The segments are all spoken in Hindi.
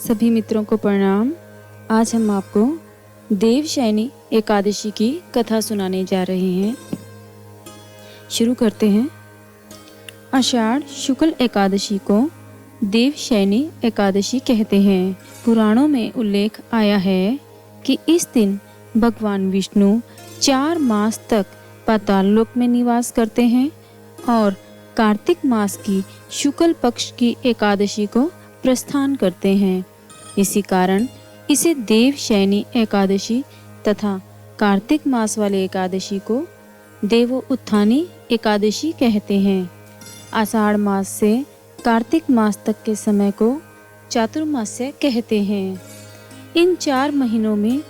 सभी मित्रों को प्रणाम। आज हम आपको देवशयनी एकादशी की कथा सुनाने जा रहे हैं। शुरू करते हैं। आषाढ़ शुक्ल एकादशी को देवशयनी एकादशी कहते हैं। पुराणों में उल्लेख आया है कि इस दिन भगवान विष्णु 4 मास तक पाताल लोक में निवास करते हैं और कार्तिक मास की शुक्ल पक्ष की एकादशी को प्रस्थान करते हैं। इसी कारण इसे देवशयनी एकादशी तथा कार्तिक मास वाले एकादशी को देवो उत्थानी एकादशी कहते हैं। आषाढ़ मास से कार्तिक मास तक के समय को चातुर्मास्य कहते हैं। इन 4 महीनों में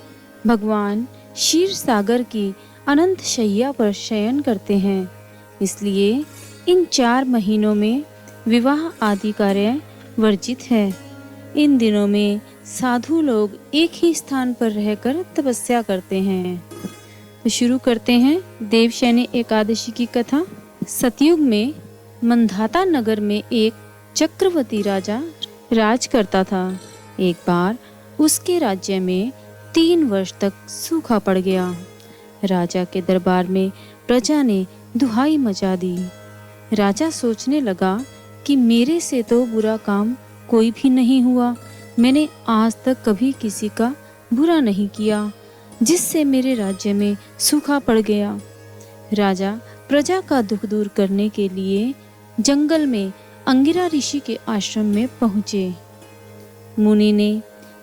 भगवान क्षीर सागर की अनंत शैया पर शयन करते हैं। इसलिए इन 4 महीनों में विवाह आदि कार्य वर्जित है। इन दिनों में साधु लोग एक ही स्थान पर रहकर तपस्या करते हैं। तो शुरू करते हैं देवशयनी एकादशी की कथा। सतयुग में मंधाता नगर में एक चक्रवर्ती राजा राज करता था। एक बार उसके राज्य में 3 वर्ष तक सूखा पड़ गया। राजा के दरबार में प्रजा ने दुहाई मचा दी। राजा सोचने लगा कि मेरे से तो बुरा काम कोई भी नहीं हुआ। मैंने आज तक कभी किसी का बुरा नहीं किया जिससे मेरे राज्य में सूखा पड़ गया। राजा प्रजा का दुख दूर करने के लिए जंगल में अंगिरा ऋषि के आश्रम में पहुँचे। मुनि ने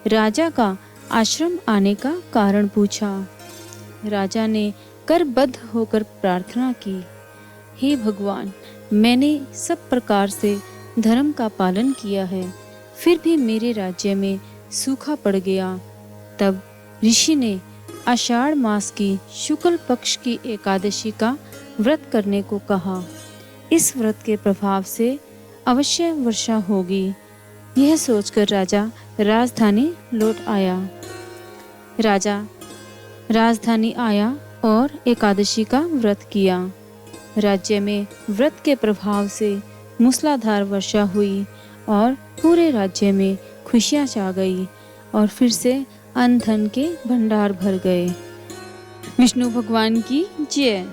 राजा का आश्रम आने का कारण पूछा। राजा ने करबद्ध होकर प्रार्थना की, हे भगवान, मैंने सब प्रकार से धर्म का पालन किया है, फिर भी मेरे राज्य में सूखा पड़ गया। तब ऋषि ने आषाढ़ मास की शुक्ल पक्ष की एकादशी का व्रत करने को कहा। इस व्रत के प्रभाव से अवश्य वर्षा होगी। यह सोचकर राजा राजधानी लौट आया। राजा राजधानी आया और एकादशी का व्रत किया। राज्य में व्रत के प्रभाव से मूसलाधार वर्षा हुई और पूरे राज्य में खुशियां छा गई और फिर से अन्न धन के भंडार भर गए। विष्णु भगवान की जय।